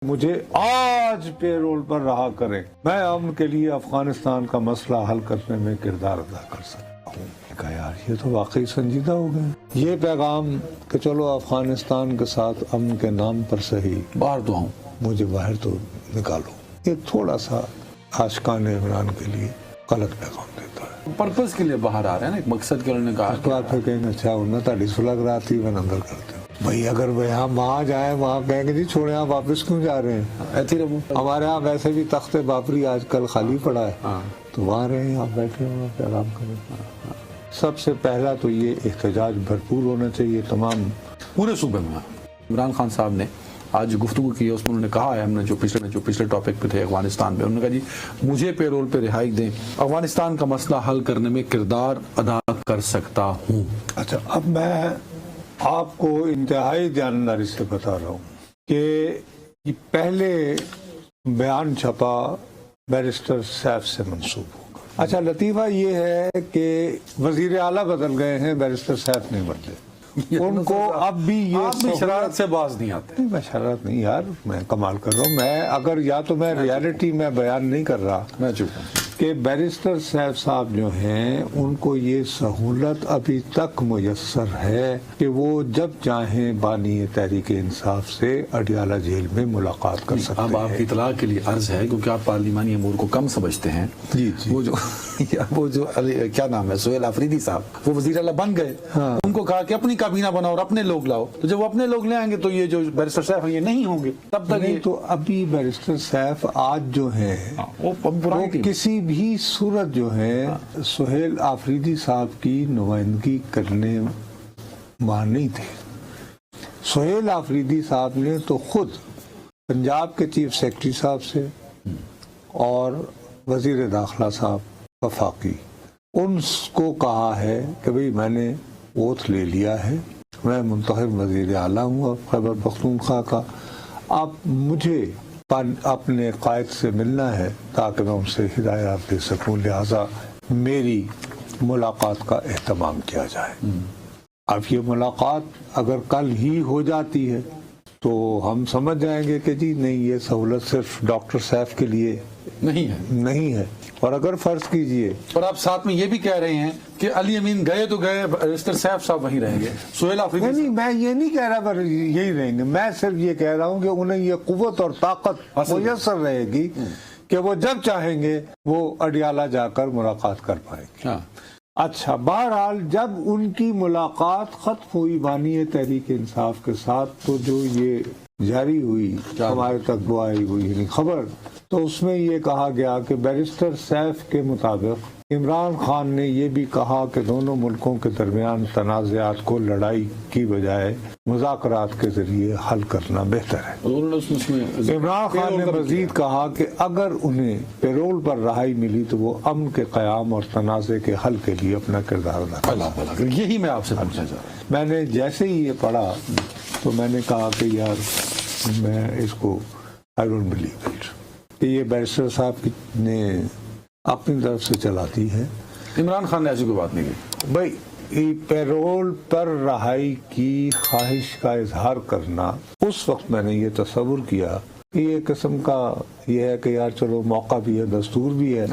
مجھے آج پے رول پر رہا کریں، میں امن کے لیے افغانستان کا مسئلہ حل کرنے میں کردار ادا کر سکتا ہوں۔ کہا یار یہ تو واقعی سنجیدہ ہو گئے۔ یہ پیغام کہ چلو افغانستان کے ساتھ امن کے نام پر صحیح باہر تو آؤں، مجھے باہر تو نکالو، یہ تھوڑا سا عاشقان عمران کے لیے غلط پیغام دیتا ہے۔ پرپز کے لیے باہر آ رہے ہیں نا، ایک مقصد کے انہوں نے کہا اس کے بعد پھر کہیں گے اچھا انہیں تاڑی سلگ رہتی میں اندر کرتے ہیں۔ بھائی اگر ہم وہاں جائیں وہاں کہیں گے جی چھوڑیں آپ واپس کیوں جا رہے ہیں؟ ایتھی رہو۔ ہمارے ہاں ویسے بھی تخت بابری آج کل خالی پڑا ہے، تو وہاں رہیں آپ بیٹھے ہو آپ آرام کریں۔ سب سے پہلا تو یہ احتجاج بھرپور ہونا چاہیے تمام پورے صوبے میں۔ عمران خان صاحب نے آج گفتگو کی ہے، اس میں انہوں نے کہا ہے، ہم نے جو پچھلے ٹاپک پہ تھے افغانستان پہ، انہوں نے کہا جی مجھے پے رول پہ رہائی دیں، افغانستان کا مسئلہ حل کرنے میں کردار ادا کر سکتا ہوں۔ اچھا اب میں آپ کو انتہائی جانداری سے بتا رہا ہوں کہ یہ پہلے بیان چھپا بیرسٹر سیف سے منسوب ہوگا۔ اچھا لطیفہ یہ ہے کہ وزیر اعلیٰ بدل گئے ہیں، بیرسٹر سیف نہیں بدلے۔ ان کو اب بھی یہ شرارت سے باز نہیں آتے۔ میں شرارت نہیں یار، میں کمال کر رہا ہوں۔ میں اگر یا تو میں ریالٹی میں بیان نہیں کر رہا میں چپ ہوں کہ بیرسٹر سیف صاحب جو ہیں ان کو یہ سہولت ابھی تک میسر ہے کہ وہ جب چاہیں بانی تحریک انصاف سے اڈیالہ جیل میں ملاقات کر سکتے ہیں۔ اب آپ کی اطلاع کے لیے عرض ہے، کیونکہ آپ پارلیمانی امور کو کم سمجھتے ہیں، جی وہ جو کیا نام ہے سہیل آفریدی صاحب، وہ وزیر اعلیٰ بن گئے، ان کو کہا کہ اپنی کابینہ بناؤ اور اپنے لوگ لاؤ، تو جب وہ اپنے لوگ لے آئیں گے تو یہ جو بیرسٹر صاحب ہیں یہ نہیں ہوں گے، تب تک نہیں تو ابھی بیرسٹر سیف آج جو ہیں وہ کسی بھی صورت جو ہے سہیل آفریدی صاحب کی نمائندگی کرنے وہاں نہیں تھے۔ سہیل آفریدی صاحب نے تو خود پنجاب کے چیف سیکرٹری صاحب سے اور وزیر داخلہ صاحب وفاقی ان کو کہا ہے کہ بھئی میں نے اوتھ لے لیا ہے، میں منتخب وزیر اعلیٰ ہوں خیبر پختونخوا کا، آپ مجھے اپنے قائد سے ملنا ہے تاکہ میں ان سے ہدایات دے سکوں، لہذا میری ملاقات کا اہتمام کیا جائے۔ اب یہ ملاقات اگر کل ہی ہو جاتی ہے تو ہم سمجھ جائیں گے کہ جی نہیں یہ سہولت صرف ڈاکٹر سیف کے لیے نہیں ہے، اور اگر فرض کیجئے اور آپ ساتھ میں یہ بھی کہہ رہے ہیں کہ علی امین گئے تو گئے، بیرسٹر سیف صاحب وہیں رہیں گے، سہیل آفریدی نہیں میں یہ نہیں کہہ رہا پر یہی رہیں گے، میں صرف یہ کہہ رہا ہوں کہ انہیں یہ قوت اور طاقت میسر رہے گی کہ وہ جب چاہیں گے وہ اڈیالہ جا کر ملاقات کر پائیں گے۔ اچھا بہرحال جب ان کی ملاقات ختم ہوئی بانی تحریک انصاف کے ساتھ تو جو یہ جاری ہوئی ہمارے تک وہ آئی ہوئی یعنی خبر، تو اس میں یہ کہا گیا کہ بیرسٹر سیف کے مطابق عمران خان نے یہ بھی کہا کہ دونوں ملکوں کے درمیان تنازعات کو لڑائی کی بجائے مذاکرات کے ذریعے حل کرنا بہتر ہے۔ عمران خان نے مزید کہا کہ اگر انہیں پیرول پر رہائی ملی تو وہ امن کے قیام اور تنازع کے حل کے لیے اپنا کردار ادا کریں۔ یہی میں آپ سے پوچھنا چاہ رہا ہوں۔ میں نے جیسے ہی یہ پڑھا تو میں نے کہا کہ یار میں اس کو I don't believe it کہ یہ بیرسٹر صاحب نے اپنی طرف سے چلاتی ہے۔ عمران خان نے ایسی کوئی بات نہیں کی۔ بھائی پیرول پر رہائی کی خواہش کا اظہار کرنا، اس وقت میں نے یہ تصور کیا کہ یہ قسم کا یہ ہے کہ یار چلو موقع بھی ہے دستور بھی ہے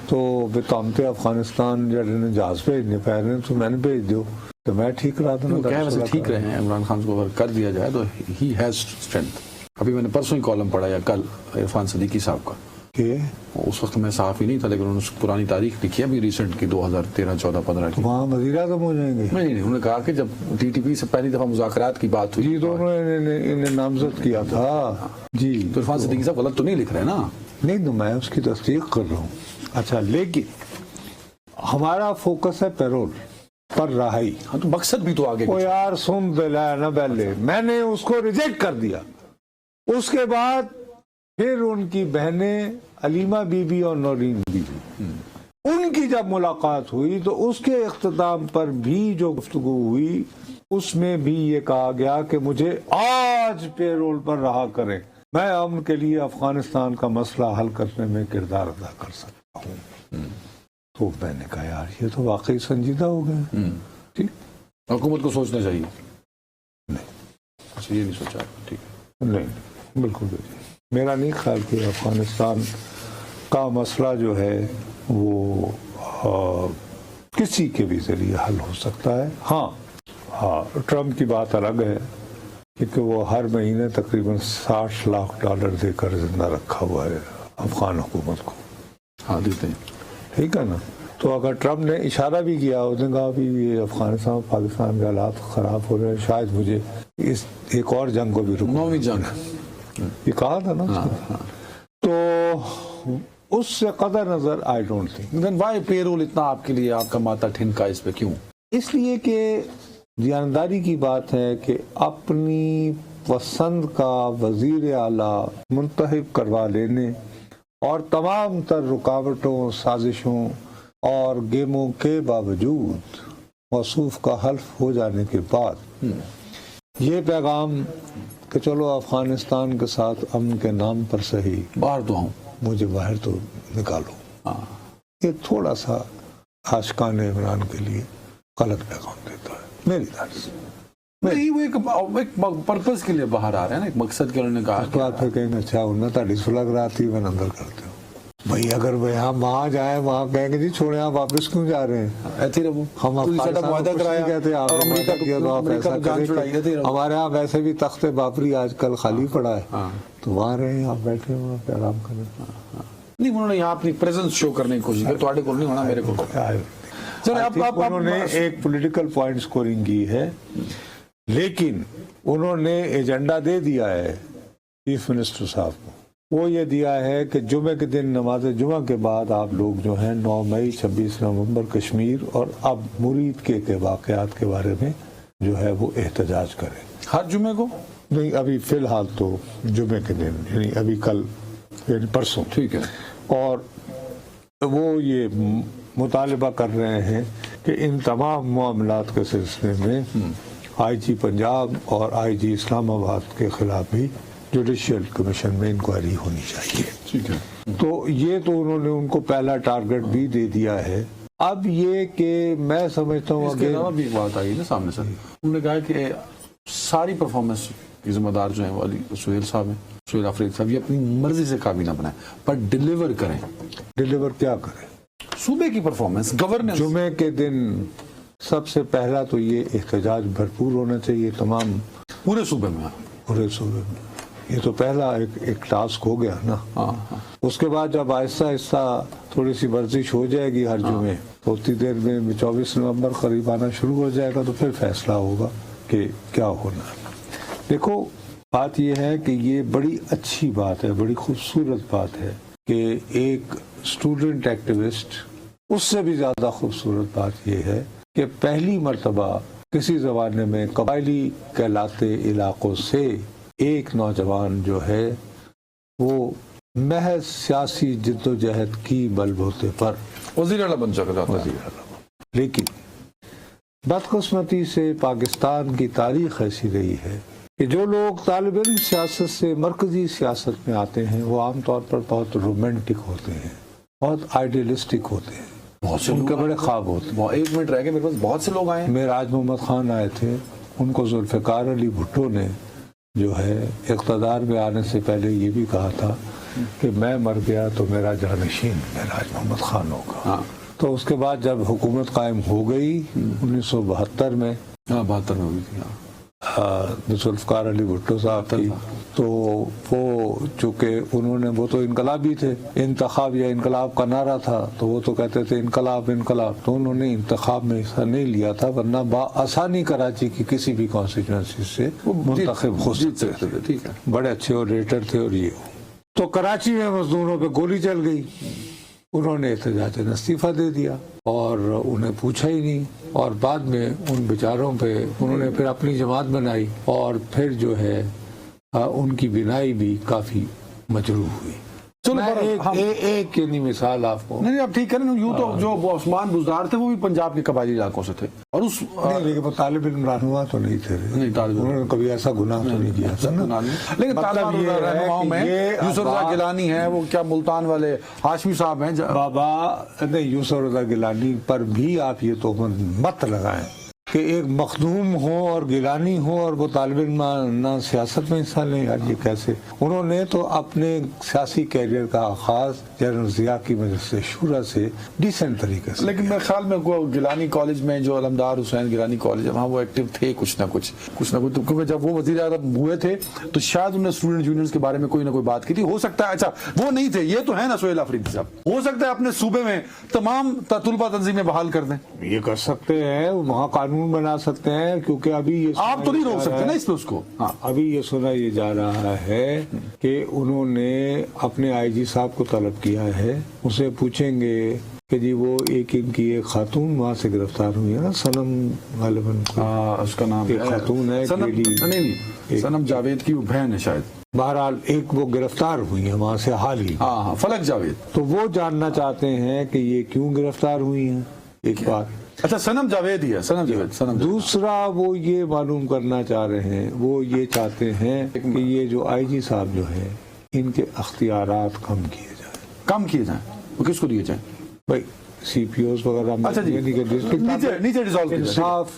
تو بطامت افغانستان جب جہاز بھیجنے پہ رہے ہیں تو میں نے بھیج دو تو میں ٹھیک رہا تھا۔ ٹھیک رہے ہیں عمران خان کو اگر کر دیا جائے تو ہی ہیز اسٹرینتھ۔ ابھی میں نے پرسوں ہی کالم پڑھا یا کل عرفان صدیقی صاحب کا، کہ اس وقت میں صحافی نہیں تھا لیکن انہوں نے پرانی تاریخ لکھی ہے ابھی ریسنٹ کی 2013 14 15 کی، وہاں وزیر اعظم ہو جائیں گے۔ نہیں انہوں نے کہا کہ جب ٹی ٹی پی سے پہلی دفعہ مذاکرات کی بات ہوئی جی دونوں انہیں نامزد کیا تھا جی، تو عرفان صدیقی صاحب غلط تو نہیں لکھ رہے نا؟ نہیں تو میں اس کی تصدیق کر رہا ہوں۔ اچھا لیکن ہمارا فوکس ہے پیرول پر رہائی، تو مقصد بھی تو آگے وہ یار سن دلا نا پہلے میں نے اس کو ریجیکٹ کر دیا، اس کے بعد پھر ان کی بہنیں علیمہ بی بی اور نورین بی بی ان کی جب ملاقات ہوئی تو اس کے اختتام پر بھی جو گفتگو ہوئی اس میں بھی یہ کہا گیا کہ مجھے آج پے رول پر رہا کریں، میں امن کے لیے افغانستان کا مسئلہ حل کرنے میں کردار ادا کر سکتا ہوں۔ تو میں نے کہا یار یہ تو واقعی سنجیدہ ہو گئے۔ ٹھیک حکومت کو سوچنا چاہیے، نہیں اچھا یہ نہیں سوچا، ٹھیک ہے نہیں بالکل میرا نہیں خیال کہ افغانستان کا مسئلہ جو ہے وہ کسی کے بھی ذریعے حل ہو سکتا ہے. ہاں ٹرمپ کی بات الگ ہے کیونکہ وہ ہر مہینے تقریباً $60 لاکھ دے کر زندہ رکھا ہوا ہے افغان حکومت کو. ہاں دیتے ہیں. ٹھیک ہے نا. تو اگر ٹرمپ نے اشارہ بھی کیا, اس نے کہا بھی یہ افغانستان پاکستان کے حالات خراب ہو رہے ہیں, شاید مجھے اس ایک اور جنگ کو بھی رکنا, 9ویں جنگ یہ کہا تھا نا اس نے. تو اس سے قدر نظر آئی don't think. Then why payroll اتنا آپ کے لیے, آپ کا ماتا ٹھنکا اس پہ کیوں؟ اس لیے کہ دیانتداری کی بات ہے کہ اپنی پسند کا وزیر اعلیٰ منتخب کروا لینے اور تمام تر رکاوٹوں, سازشوں اور گیموں کے باوجود موصوف کا حلف ہو جانے کے بعد یہ پیغام کہ چلو افغانستان کے ساتھ امن کے نام پر صحیح باہر تو ہوں, مجھے باہر تو نکالو, یہ تھوڑا سا عاشقان عمران کے لیے غلط پیغام دیتا ہے میری طرف سے. نہیں, وہ ایک پرپز کے لیے باہر آ رہے ہیں نا, ایک مقصد کے انہوں نے کہا. اس بات پھر کہیں گے اچھا انہیں تاڑی سلگ رہا میں اندر کرتے ہو بھائی, اگر وہ یہاں وہاں جائیں وہاں کہیں گے جی چھوڑیں آپ واپس کیوں جا رہے ہیں, ایسے رہو, ہم ہمارے ہاں ویسے بھی تخت بابری آج کل خالی پڑا ہے, تو وہاں رہے آپ بیٹھے وہاں پہ آرام کریں. نہیں, انہوں نے یہاں اپنی پریزنس شو کرنے کی کوشش کی, تھوڑے کو نہیں ہونا, میرے کو. انہوں نے ایک پولیٹیکل پوائنٹ سکورنگ کی ہے, لیکن انہوں نے ایجنڈا دے دیا ہے چیف منسٹر صاحب کو. وہ یہ دیا ہے کہ جمعے کے دن نماز جمعہ کے بعد آپ لوگ جو ہیں 9 مئی 26 نومبر کشمیر اور اب مرید کے واقعات کے بارے میں جو ہے وہ احتجاج کریں. ہر جمعے کو نہیں, ابھی فی الحال تو جمعے کے دن, یعنی ابھی کل یعنی پرسوں. ٹھیک ہے. اور وہ یہ مطالبہ کر رہے ہیں کہ ان تمام معاملات کے سلسلے میں آئی جی پنجاب اور آئی جی اسلام آباد کے خلاف بھی جوڈیشل کمیشن میں انکوائری ہونی چاہیے. ٹھیک ہے. تو یہ تو انہوں نے ان کو پہلا ٹارگٹ بھی دے دیا ہے. اب یہ کہ میں سمجھتا ہوں اس کے علاوہ بھی ایک بات آئی نا سامنے سے, انہوں نے کہا کہ ساری پرفارمنس کی ذمہ دار جو ہیں وہ سہیل صاحب ہیں, سہیل آفریدی صاحب, یہ اپنی مرضی سے کابینہ بنائیں پر ڈیلیور کریں. ڈیلیور کیا کریں؟ صوبے کی پرفارمنس, گورننس. جمعے کے دن سب سے پہلا تو یہ احتجاج بھرپور ہونا چاہیے تمام پورے صوبے میں, پورے صوبے میں. یہ تو پہلا ایک ٹاسک ہو گیا نا. اس کے بعد جب آہستہ آہستہ تھوڑی سی ورزش ہو جائے گی ہر جمعے, ہوتی دیر میں 24 نومبر قریب آنا شروع ہو جائے گا, تو پھر فیصلہ ہوگا کہ کیا ہونا ہے. دیکھو بات یہ ہے کہ یہ بڑی اچھی بات ہے, بڑی خوبصورت بات ہے کہ ایک اسٹوڈنٹ ایکٹیوسٹ, اس سے بھی زیادہ خوبصورت بات یہ ہے کہ پہلی مرتبہ کسی زمانے میں قبائلی کہلاتے علاقوں سے ایک نوجوان جو ہے وہ محض سیاسی جد و جہد کی بلبوتے پر وزیر اعلیٰ بن سکتا تھا. لیکن بدقسمتی سے پاکستان کی تاریخ ایسی رہی ہے کہ جو لوگ طالب علم سیاست سے مرکزی سیاست میں آتے ہیں وہ عام طور پر بہت رومانٹک ہوتے ہیں, بہت آئیڈیلسٹک ہوتے ہیں, بہت سے ان کے بڑے خواب ہوتے ہیں. ایک منٹ رہ گئے میرے پاس, بہت سے لوگ آئے ہیں. معراج محمد خان آئے تھے, ان کو ذوالفقار علی بھٹو نے جو ہے اقتدار میں آنے سے پہلے یہ بھی کہا تھا کہ میں مر گیا تو میرا جانشین معراج محمد خان ہوگا. تو اس کے بعد جب حکومت قائم ہو گئی 1972 میں, 72 میں ہوئی تھی, ذوالفقار علی بھٹو صاحب کی, تو وہ چونکہ انہوں نے, وہ تو انقلابی تھے, انتخاب یا انقلاب کا نعرہ تھا, تو وہ تو کہتے تھے انقلاب انقلاب, تو انہوں نے انتخاب میں حصہ نہیں لیا تھا, ورنہ بآسانی کراچی کی کسی بھی کانسٹیچوئنسی سے منتخب ہو سکتے تھے. ٹھیک ہے, بڑے اچھے اوریٹر تھے. اور یہ تو کراچی میں مزدوروں پہ گولی چل گئی, انہوں نے احتجاج میں استعفیٰ دے دیا اور انہیں پوچھا ہی نہیں, اور بعد میں ان بیچاروں پہ انہوں نے پھر اپنی جماعت بنائی, اور پھر جو ہے ان کی بنائی بھی کافی مجروح ہوئی. ایک یعنی مثال آپ کو نہیں, اب ٹھیک ہے نا, یوں تو جو عثمان بزدار تھے وہ بھی پنجاب کے قبائلی علاقوں سے تھے, اور اس لیکن طالب علم رہنما تو نہیں تھے, انہوں نے کبھی ایسا گناہ تو نہیں کیا تھا. لیکن طالب رہنماؤں میں یوسف رضا گیلانی ہے, وہ کیا ملتان والے ہاشمی صاحب ہیں بابا, نہیں یوسف رضا گیلانی پر بھی آپ یہ تہمت مت لگائیں کہ ایک مخدوم ہو اور گیلانی ہو اور وہ طالب علم نہ سیاست میں حصہ لیں، یار یہ کیسے؟ انہوں نے تو اپنے سیاسی کیریئر کا آغاز جنرل ضیاء کی مجلس شورا سے ڈیسنٹ طریقے سے، لیکن میرے خیال میں وہ گیلانی کالج میں جو علمدار حسین گیلانی کالج ہے وہاں وہ ایکٹیو تھے کچھ نہ کچھ کیونکہ جب وہ وزیر اعظم ہوئے تھے تو شاید انہوں نے اسٹوڈنٹ یونینز کے بارے میں کوئی نہ کوئی بات کی تھی، ہو سکتا ہے، اچھا وہ نہیں تھے، یہ تو ہے نا سہیل آفریدی صاحب، ہو سکتا ہے اپنے صوبے میں تمام طلبہ تنظیمیں بحال کر دیں، یہ کر سکتے ہیں، وہاں قانون بنا سکتے ہیں، کیونکہ ابھی یہ آپ تو نہیں روک سکتے نا اس پہ اس کو. ہاں ابھی یہ سنا یہ جا رہا ہے کہ انہوں نے اپنے آئی جی صاحب کو طلب کیا ہے، اسے پوچھیں گے کہ جی وہ ایک ان کی ایک خاتون وہاں سے گرفتار ہوئی ہے نا، صنم غالباً اس کا نام ایک خاتون ہے، صنم جاوید کی وہ بہن ہے شاید، بہرحال ایک وہ گرفتار ہوئی ہے وہاں سے حال ہی، ہاں فلک جاوید، تو وہ جاننا چاہتے ہیں کہ یہ کیوں گرفتار ہوئی ہیں، ایک بات. اچھا صنم جاوید ہی ہے، صنم جاوید. دوسرا وہ یہ معلوم کرنا چاہ رہے ہیں، وہ یہ چاہتے ہیں کہ یہ جو آئی جی صاحب جو ہے ان کے اختیارات کم کیے جائیں. وہ کس کو دیے جائیں؟ بھائی سی پی اوز وغیرہ اچھا جی، نیچے ڈیزالو انصاف